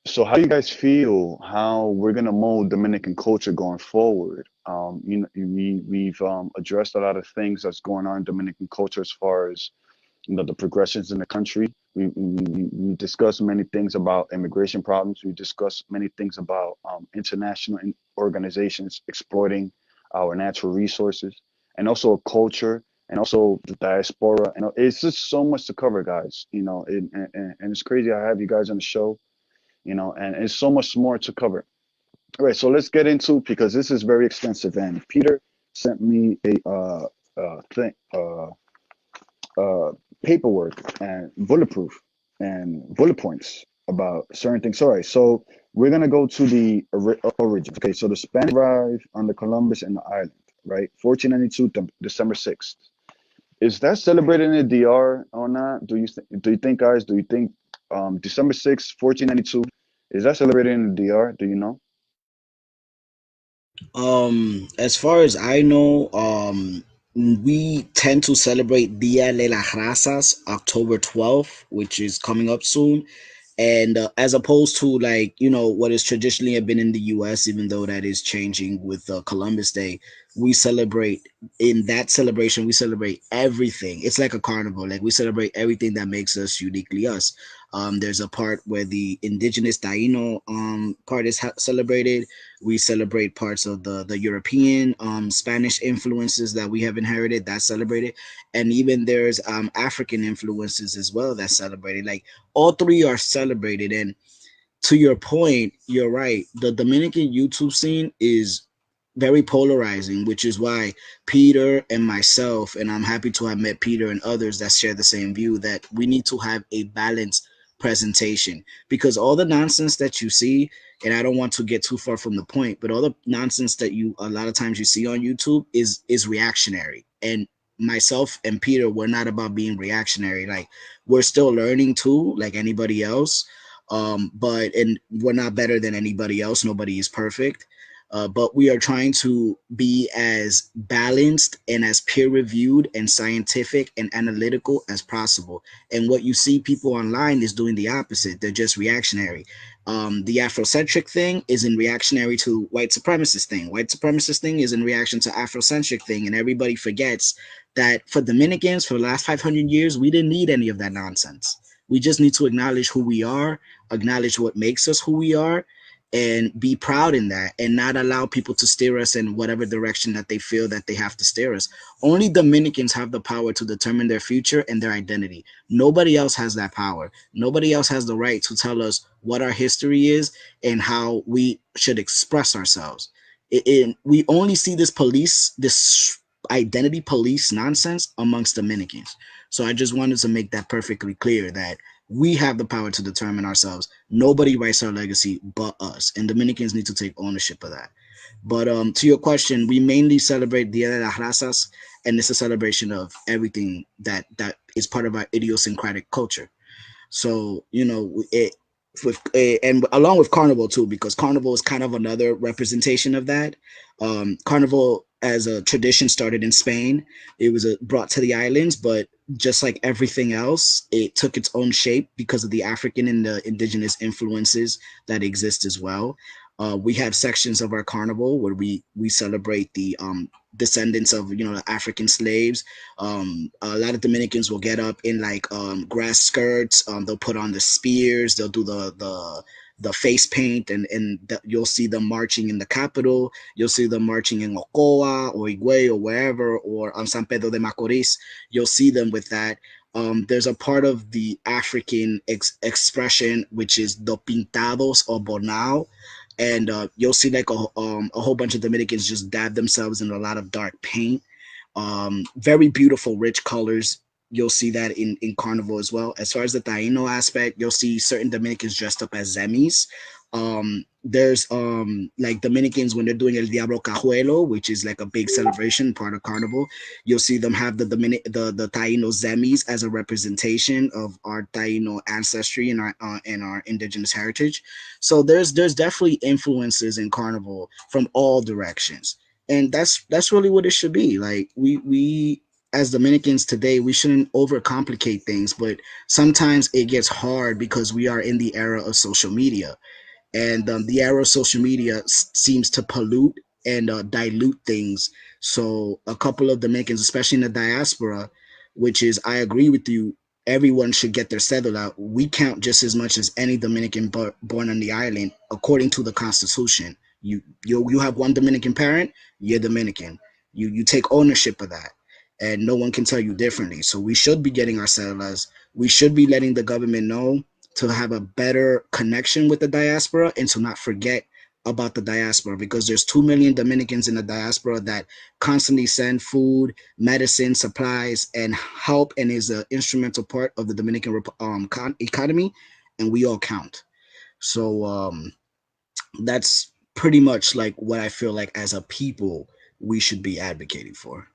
So how do you guys feel how we're gonna mold Dominican culture going forward? You know, we've addressed a lot of things that's going on in Dominican culture as far as the progressions in the country. We discussed many things about immigration problems. We discussed many things about international organizations exploiting our natural resources, and also culture, and also the diaspora. And it's just so much to cover, guys. And it's crazy I have you guys on the show. And it's so much more to cover. All right, so let's get into, because this is very extensive. And Peter sent me a thing. Uh, Paperwork and bulletproof and bullet points about certain things. All right, so we're gonna go to the origins. Okay, so the Spanish arrived on the Columbus and the island, right? 1492, December 6th. Is that celebrated in the DR or not? Do you think, guys? Do you think December 6th, 1492, is that celebrated in the DR? Do you know? As far as I know, we tend to celebrate Dia de las Razas October 12th, which is coming up soon. And as opposed to, like, what is traditionally have been in the US, even though that is changing with Columbus Day, we celebrate, in that celebration we celebrate everything. It's like a carnival. Like, we celebrate everything that makes us uniquely us. There's a part where the indigenous Taino part is celebrated. We celebrate parts of the European, Spanish influences that we have inherited, that's celebrated. And even there's African influences as well that's celebrated. Like, all three are celebrated. And to your point, you're right. The Dominican YouTube scene is very polarizing, which is why Peter and myself, and I'm happy to have met Peter and others that share the same view, that we need to have a balanced presentation. Because all the nonsense that you see, and I don't want to get too far from the point, but all the nonsense that you a lot of times you see on YouTube is reactionary. And myself and Peter, we're not about being reactionary. Like, we're still learning too, like anybody else. But and we're not better than anybody else. Nobody is perfect. But we are trying to be as balanced and as peer reviewed and scientific and analytical as possible. And what you see people online is doing the opposite. They're just reactionary. The Afrocentric thing is in reactionary to white supremacist thing. White supremacist thing is in reaction to Afrocentric thing. And everybody forgets that for Dominicans, for the last 500 years, we didn't need any of that nonsense. We just need to acknowledge who we are, acknowledge what makes us who we are, and be proud in that, and not allow people to steer us in whatever direction that they feel that they have to steer us. Only Dominicans have the power to determine their future and their identity. Nobody else has that power. Nobody else has the right to tell us what our history is and how we should express ourselves. We only see this identity police nonsense amongst Dominicans. So I just wanted to make that perfectly clear, that we have the power to determine ourselves. Nobody writes our legacy but us, and Dominicans need to take ownership of that. But to your question, we mainly celebrate Dia de las Razas, and it's a celebration of everything that is part of our idiosyncratic culture. So, with and along with Carnival too, because Carnival is kind of another representation of that. Carnival as a tradition started in Spain. It was brought to the islands, but just like everything else, it took its own shape because of the African and the indigenous influences that exist as well. We have sections of our carnival where we celebrate the descendants of, the African slaves. A lot of Dominicans will get up in like grass skirts. They'll put on the spears. They'll do the face paint, and you'll see them marching in the capital. You'll see them marching in Ocoa or Higüey or wherever, or on San Pedro de Macorís. You'll see them with that. There's a part of the African expression which is the pintados or bonao, and you'll see like a whole bunch of Dominicans just dab themselves in a lot of dark paint. Very beautiful, rich colors. You'll see that in Carnival as well. As far as the Taino aspect, you'll see certain Dominicans dressed up as Zemis. There's like Dominicans when they're doing El Diablo Cajuelo, which is like a big celebration part of Carnival. You'll see them have the Taino Zemis as a representation of our Taino ancestry and our indigenous heritage. So there's definitely influences in Carnival from all directions, and that's really what it should be. Like, we as Dominicans today, we shouldn't overcomplicate things, but sometimes it gets hard because we are in the era of social media, and the era of social media seems to pollute and dilute things. So a couple of Dominicans, especially in the diaspora, which is, I agree with you, everyone should get their settled out. We count just as much as any Dominican born on the island according to the Constitution. You have one Dominican parent, you're Dominican. You take ownership of that, and no one can tell you differently. So we should be getting our settlers. We should be letting the government know to have a better connection with the diaspora and to not forget about the diaspora, because there's 2 million Dominicans in the diaspora that constantly send food, medicine, supplies, and help, and is an instrumental part of the Dominican economy, and we all count. So that's pretty much like what I feel like as a people we should be advocating for.